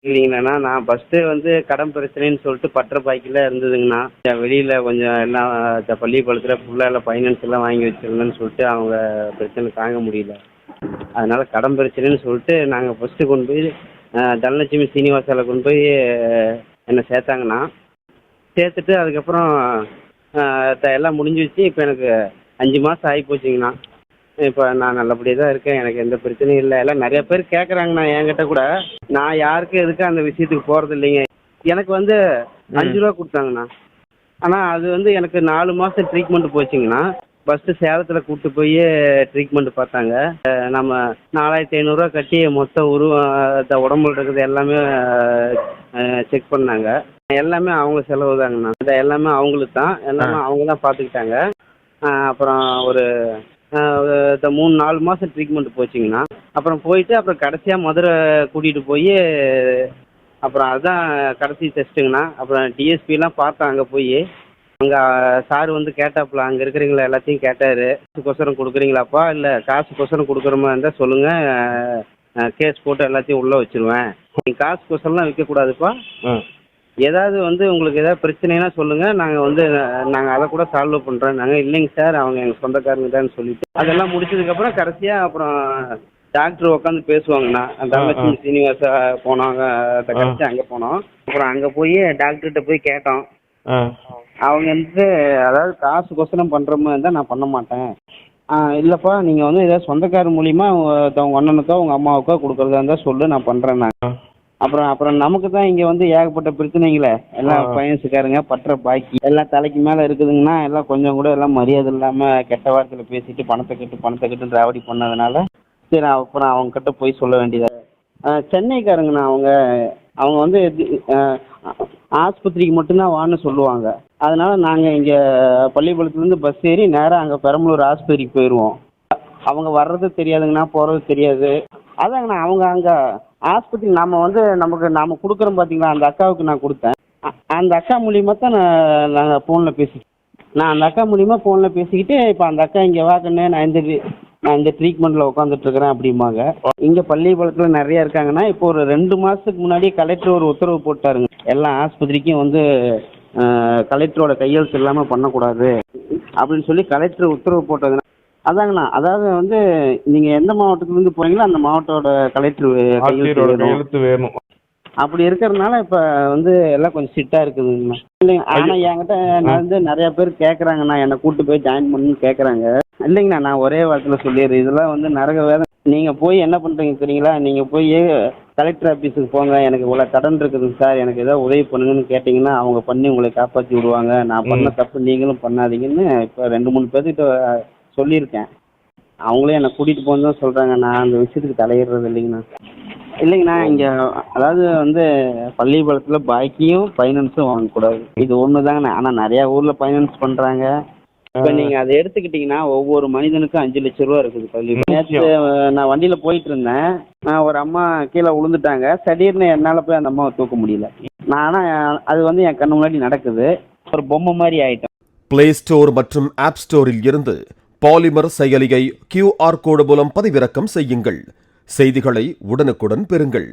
இல்லைங்கண்ணா, நான் ஃபஸ்ட்டு வந்து கடன் பிரச்சனைன்னு சொல்லிட்டு பற்ற பாக்கில இருந்ததுங்கண்ணா. வெளியில் கொஞ்சம் எல்லாம் பள்ளிக்கூடத்தில் ஃபுல்லாக எல்லாம் ஃபைனான்ஸ் எல்லாம் வாங்கி வச்சுருந்தேன்னு சொல்லிட்டு அவங்க பிரச்சனை தாங்க முடியல. அதனால் கடன் பிரச்சனைன்னு சொல்லிட்டு நாங்கள் ஃபஸ்ட்டு கொண்டு போய் தனலட்சுமி சீனிவாசாவில் கொண்டு போய் என்னை சேர்த்தாங்கண்ணா. சேர்த்துட்டு அதுக்கப்புறம் எல்லாம் முடிஞ்சிடுச்சு. இப்போ எனக்கு 5 மாதம் ஆகி போச்சுங்கண்ணா. இப்போ நான் நல்லபடியாக தான் இருக்கேன். எனக்கு எந்த பிரச்சனையும் இல்லை. எல்லாம் நிறையா பேர் கேட்குறாங்கண்ணா என்கிட்ட கூட. நான் யாருக்கும் எதுக்கும் அந்த விஷயத்துக்கு போகிறது இல்லைங்க. எனக்கு வந்து 5 ரூபா கொடுத்தாங்கண்ணா. ஆனால் அது வந்து எனக்கு 4 மாதம் ட்ரீட்மெண்ட் போச்சுங்கண்ணா. ஃபஸ்ட்டு சேலத்தில் கூப்பிட்டு போய் ட்ரீட்மெண்ட் பார்த்தாங்க. நம்ம 4500 கட்டி மொத்தம் உடம்புல இருக்கிறது எல்லாமே செக் பண்ணாங்க. எல்லாமே அவங்க செலவு தாங்கண்ணா. அது எல்லாமே அவங்களுக்கு தான். எல்லாமே அவங்க தான் பார்த்துக்கிட்டாங்க. அப்புறம் ஒரு 3-4 மாதம் ட்ரீட்மெண்ட் போச்சுங்கண்ணா. அப்புறம் போயிட்டு அப்புறம் கடைசியாக மதுரை கூட்டிகிட்டு போய் அப்புறம் அதுதான் கடைசி டெஸ்ட்டுங்கண்ணா. அப்புறம் டிஎஸ்பிலாம் பார்த்தேன் அங்கே போய். அங்கே சார் வந்து கேட்டாப்புல, அங்கே இருக்கிறீங்களா எல்லாத்தையும் கேட்டார். காசுக்கோசரம் கொடுக்குறீங்களாப்பா, இல்லை காசுக்கோசரம் கொடுக்குற மாதிரி இருந்தால் சொல்லுங்கள், கேஸ் போட்டு எல்லாத்தையும் உள்ளே வச்சுருவேன். நீங்கள் காசுக்கோசரம்லாம் விற்கக்கூடாதுப்பா. ஏதாவது வந்து உங்களுக்கு ஏதாவது பிரச்சனைனா சொல்லுங்கள், நாங்கள் அதை கூட சால்வ் பண்ணுறோம். நாங்கள் இல்லைங்க சார், அவங்க எங்கள் சொந்தக்காரங்க தான் சொல்லிட்டு அதெல்லாம் முடிச்சதுக்கப்புறம் கடைசியாக அப்புறம் டாக்டர் உட்காந்து பேசுவாங்கண்ணா. தனலட்சுமி சீனிவாசா போனாங்க, கடைசி அங்கே போனோம். அப்புறம் அங்கே போய் டாக்டர்கிட்ட போய் கேட்டோம். அவங்க வந்து அதாவது காசுக்கோசரம் பண்ணுற மாதிரி இருந்தால் நான் பண்ண மாட்டேன். இல்லைப்பா, நீங்கள் வந்து ஏதாவது சொந்தக்காரர் மூலிமா உங்கள் அண்ணனுக்கோ உங்கள் அம்மாவுக்கோ கொடுக்குறதா இருந்தால் சொல்லு, நான் பண்ணுறேன். நான் அப்புறம் நமக்கு தான் இங்கே வந்து ஏகப்பட்ட பிரச்சனைங்களே. எல்லாம் ஃபைனான்ஸுக்காரங்க பற்ற பாக்கி எல்லாம் தலைக்கு மேலே இருக்குதுங்கன்னா எல்லாம் கொஞ்சம் கூட எல்லாம் மரியாதை இல்லாமல் கெட்ட வார்த்தையில் பேசிட்டு பணத்தை கட்டு ராவடி பண்ணதுனால சரி அப்புறம் அவங்கக்கிட்ட போய் சொல்ல வேண்டியதாக. சென்னைக்காரங்கண்ணா. அவங்க வந்து ஆஸ்பத்திரிக்கு மட்டும்தான் வான்னு சொல்லுவாங்க. அதனால் நாங்கள் இங்கே பள்ளிப்பாளையத்துலேருந்து பஸ் ஏறி நேராக அங்கே பெரம்பலூர் ஆஸ்பத்திரிக்கு போயிடுவோம். அவங்க வர்றது தெரியாதுங்கண்ணா, போகிறது தெரியாது. அதாங்கண்ணா, அவங்க அங்கே ஆஸ்பத்திரி நாம் கொடுக்குறோம் பார்த்தீங்களா, அந்த அக்காவுக்கு நான் கொடுத்தேன். அந்த அக்கா மூலியமாக தான் நாங்கள் ஃபோனில் நான் அந்த அக்கா மூலியமாக ஃபோனில் பேசிக்கிட்டு இப்போ அந்த அக்கா இங்கே வாக்கண்ணே, நான் இந்த ட்ரீட்மெண்ட்டில் உட்காந்துட்ருக்கிறேன் அப்படிம்பாங்க. இங்கே பள்ளிப்பாளையத்தில் நிறையா இருக்காங்கன்னா, இப்போ ஒரு 2 மாதத்துக்கு முன்னாடி கலெக்டர் ஒரு உத்தரவு போட்டாருங்க. எல்லா ஆஸ்பத்திரிக்கும் வந்து கலெக்டரோட கையெழுத்து இல்லாமல் பண்ணக்கூடாது அப்படின்னு சொல்லி கலெக்டர் உத்தரவு போட்டதுன்னா அதாங்கண்ணா. அதாவது வந்து நீங்கள் எந்த மாவட்டத்துலேருந்து போகிறீங்களோ அந்த மாவட்டத்தோட கலெக்டர் கையெழுத்து வேணும். அப்படி இருக்கிறதுனால இப்போ வந்து எல்லாம் கொஞ்சம் ஸ்ட்ரிக்டாக இருக்குதுங்கண்ணா. இல்லைங்க, ஆனால் என்கிட்ட வந்து நிறையா பேர் கேட்குறாங்கண்ணா, என்னை கூப்பிட்டு போய் ஜாயின் பண்ணுன்னு கேட்குறாங்க. இல்லைங்கண்ணா, நான் ஒரே வாரத்தில் சொல்லிடுறேன். இதெல்லாம் வந்து நரக வேதனை. நீங்கள் போய் என்ன பண்ணுறீங்க தெரியுங்களா, நீங்கள் போய் கலெக்டர் ஆஃபீஸுக்கு போங்க, எனக்கு இவ்வளோ கடன் இருக்குதுங்க சார், எனக்கு ஏதாவது உதவி பண்ணுங்கன்னு கேட்டிங்கன்னா அவங்க பண்ணி உங்களை காப்பாற்றி விடுவாங்க. நான் பண்ண தப்பு நீங்களும் பண்ணாதீங்கன்னு இப்போ 2-3 பேர்கிட்ட சொல்லியிருக்கேன். அவங்களே என்னை கூட்டிகிட்டு போகணுன்னு தான் சொல்கிறாங்க. நான் அந்த விஷயத்துக்கு தலையிடுறது இல்லைங்கண்ணா. இங்கே அதாவது வந்து பள்ளிப்பாளையத்தில் பாக்கியும் ஃபைனான்ஸும் வாங்கக்கூடாது. இது ஒன்று தாங்கண்ணா. ஆனால் நிறையா ஊரில் ஃபைனான்ஸ் பண்ணுறாங்க. இப்போ நீங்கள் அதை எடுத்துக்கிட்டிங்கன்னா ஒவ்வொரு மனிதனுக்கும் 5 லட்ச ரூபா இருக்குது பள்ளி. நேற்று நான் வண்டியில் போயிட்டு இருந்தேன். ஒரு அம்மா கீழே விழுந்துட்டாங்க. திடீர்னு என்னால் போய் அந்த அம்மாவை தூக்க முடியல. ஆனால் அது வந்து என் கண்ணு முன்னாடி நடக்குது. ஒரு பொம்மை மாதிரி ஆகிட்டேன். பிளே ஸ்டோர் மற்றும் ஆப் ஸ்டோரில் இருந்து பாலிமர் செயலியை QR கோடு மூலம் பதிவிறக்கம் செய்யுங்கள். செய்திகளை உடனுக்குடன் பெறுங்கள்.